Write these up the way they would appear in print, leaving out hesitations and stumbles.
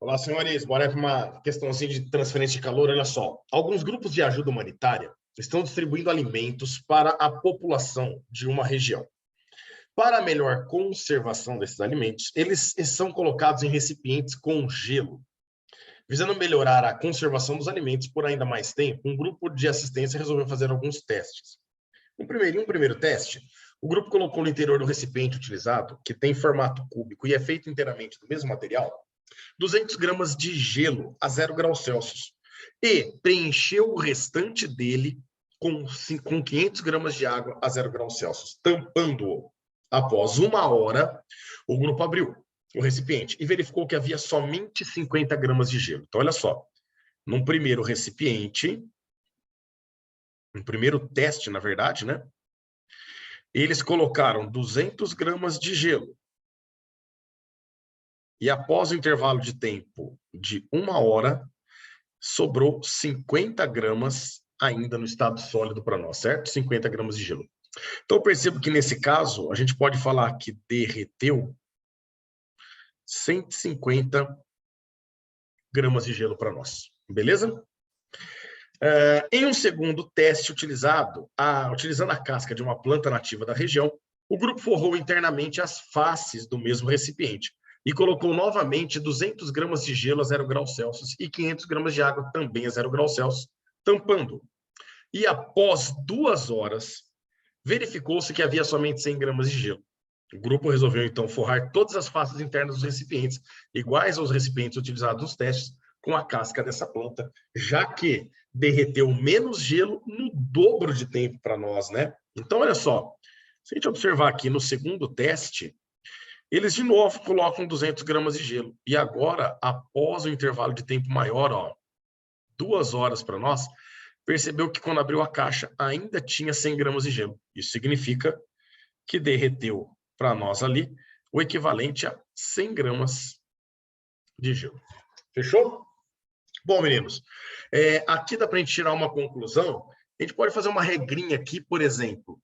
Olá, senhores. Bora para uma questãozinha de transferência de calor. Olha só. Alguns grupos de ajuda humanitária estão distribuindo alimentos para a população de uma região. Para a melhor conservação desses alimentos, eles são colocados em recipientes com gelo. Visando melhorar a conservação dos alimentos por ainda mais tempo, um grupo de assistência resolveu fazer alguns testes. Um primeiro teste, o grupo colocou no interior do recipiente utilizado, que tem formato cúbico e é feito inteiramente do mesmo material, 200 gramas de gelo a 0 graus Celsius e preencheu o restante dele com 500 gramas de água a 0 graus Celsius, tampando-o. Após 1 hora, o grupo abriu o recipiente e verificou que havia somente 50 gramas de gelo. Então, olha só, num primeiro recipiente, um primeiro teste, na verdade, né? Eles colocaram 200 gramas de gelo. E após o intervalo de tempo de 1 hora, sobrou 50 gramas ainda no estado sólido para nós, certo? 50 gramas de gelo. Então, eu percebo que nesse caso, a gente pode falar que derreteu 150 gramas de gelo para nós, beleza? Em um segundo teste utilizando a casca de uma planta nativa da região, o grupo forrou internamente as faces do mesmo recipiente e colocou novamente 200 gramas de gelo a 0 graus Celsius e 500 gramas de água também a 0 graus Celsius, tampando. E após 2 horas, verificou-se que havia somente 100 gramas de gelo. O grupo resolveu, então, forrar todas as faces internas dos recipientes, iguais aos recipientes utilizados nos testes, com a casca dessa planta, já que derreteu menos gelo no dobro de tempo para nós, né? Então, olha só, se a gente observar aqui no segundo teste, eles de novo colocam 200 gramas de gelo. E agora, após o intervalo de tempo maior, ó, 2 horas para nós, percebeu que quando abriu a caixa ainda tinha 100 gramas de gelo. Isso significa que derreteu para nós ali o equivalente a 100 gramas de gelo. Fechou? Bom, meninos, aqui dá para a gente tirar uma conclusão. A gente pode fazer uma regrinha aqui, por exemplo,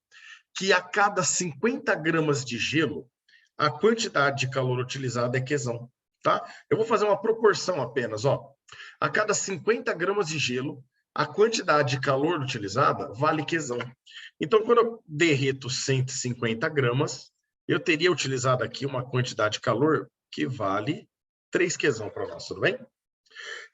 que a cada 50 gramas de gelo, a quantidade de calor utilizada é Qzão, tá? Eu vou fazer uma proporção apenas, ó. A cada 50 gramas de gelo, a quantidade de calor utilizada vale Qzão. Então, quando eu derreto 150 gramas, eu teria utilizado aqui uma quantidade de calor que vale 3 Qzão para nós, tudo bem?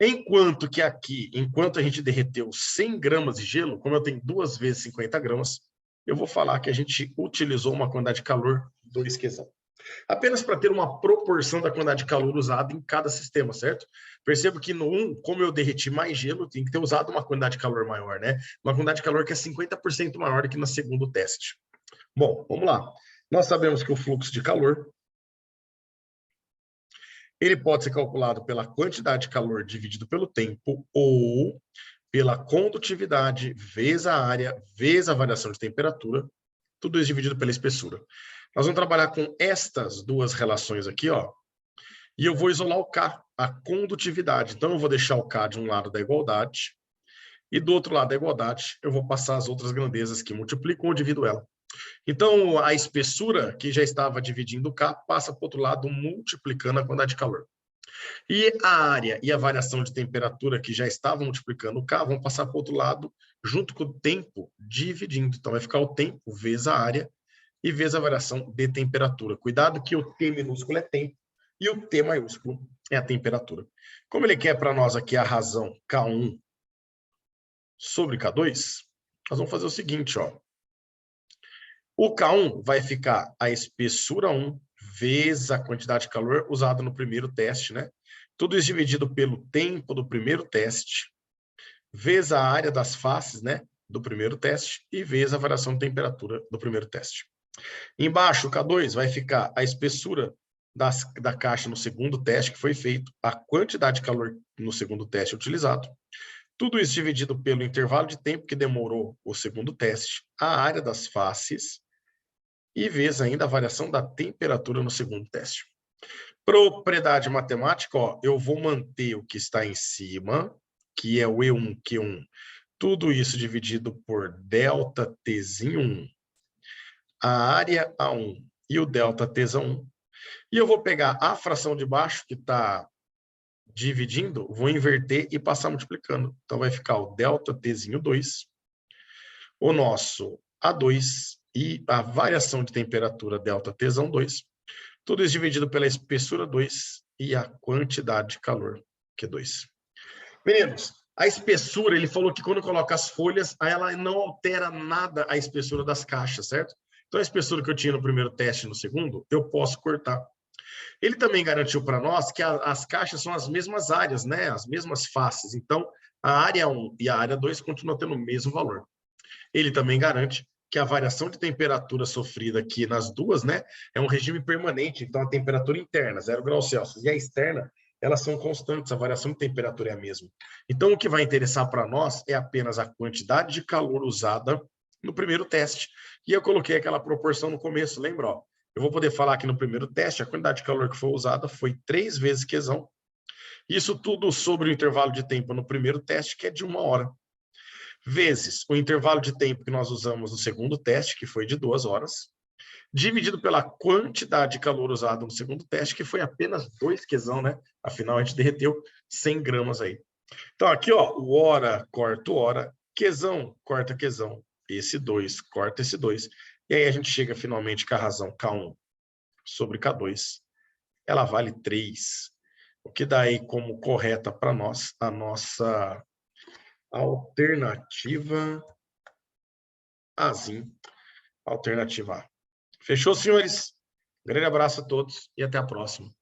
Enquanto que aqui, enquanto a gente derreteu 100 gramas de gelo, como eu tenho 2 vezes 50 gramas, eu vou falar que a gente utilizou uma quantidade de calor 2 Qzão. Apenas para ter uma proporção da quantidade de calor usada em cada sistema, certo? Percebo que no 1, como eu derreti mais gelo, tem que ter usado uma quantidade de calor maior, né? Uma quantidade de calor que é 50% maior do que no segundo teste. Bom, vamos lá. Nós sabemos que o fluxo de calor ele pode ser calculado pela quantidade de calor dividido pelo tempo ou pela condutividade vezes a área, vezes a variação de temperatura, tudo isso dividido pela espessura. Nós vamos trabalhar com estas duas relações aqui, ó, e eu vou isolar o K, a condutividade. Então, eu vou deixar o K de um lado da igualdade, e do outro lado da igualdade, eu vou passar as outras grandezas que multiplicam ou divido ela. Então, a espessura, que já estava dividindo o K, passa para o outro lado, multiplicando a quantidade de calor. E a área e a variação de temperatura, que já estavam multiplicando o K, vão passar para o outro lado, junto com o tempo, dividindo. Então, vai ficar o tempo vezes a área e vezes a variação de temperatura. Cuidado que o T minúsculo é tempo e o T maiúsculo é a temperatura. Como ele quer para nós aqui a razão K1 sobre K2, nós vamos fazer o seguinte, ó. O K1 vai ficar a espessura 1 vezes a quantidade de calor usada no primeiro teste, né? Tudo isso dividido pelo tempo do primeiro teste, vezes a área das faces, né, do primeiro teste, e vezes a variação de temperatura do primeiro teste. Embaixo, o K2 vai ficar a espessura da caixa no segundo teste que foi feito, a quantidade de calor no segundo teste utilizado, tudo isso dividido pelo intervalo de tempo que demorou o segundo teste, a área das faces, e vezes ainda a variação da temperatura no segundo teste. Propriedade matemática, ó, eu vou manter o que está em cima, que é o E1, Q1, tudo isso dividido por delta Tzinho 1, a área A1 e o delta Tzão 1, e eu vou pegar a fração de baixo, que está dividindo, vou inverter e passar multiplicando. Então, vai ficar o ΔTzinho 2, o nosso A2 e a variação de temperatura ΔTzão 2, tudo isso dividido pela espessura 2 e a quantidade de calor, Q2. Meninos, a espessura, ele falou que quando coloca as folhas, ela não altera nada a espessura das caixas, certo? Então, a espessura que eu tinha no primeiro teste e no segundo, eu posso cortar. Ele também garantiu para nós que as caixas são as mesmas áreas, né? As mesmas faces. Então, a área 1 e a área 2 continuam tendo o mesmo valor. Ele também garante que a variação de temperatura sofrida aqui nas duas, né, é um regime permanente. Então, a temperatura interna, 0 graus Celsius, e a externa, elas são constantes, a variação de temperatura é a mesma. Então, o que vai interessar para nós é apenas a quantidade de calor usada no primeiro teste. E eu coloquei aquela proporção no começo, lembra? Ó, eu vou poder falar que no primeiro teste, a quantidade de calor que foi usada foi 3 vezes Qzão. Isso tudo sobre o intervalo de tempo no primeiro teste, que é de 1 hora. Vezes o intervalo de tempo que nós usamos no segundo teste, que foi de 2 horas, dividido pela quantidade de calor usado no segundo teste, que foi apenas 2 Qzão, né? Afinal, a gente derreteu 100 gramas aí. Então, aqui, ó, o hora corta o hora, Qzão corta Qzão, esse 2 corta esse 2, e aí a gente chega finalmente com a razão K1 sobre K2, ela vale 3, o que dá aí como correta para nós a nossa alternativa Azinho, alternativa A. Fechou, senhores? Grande abraço a todos e até a próxima.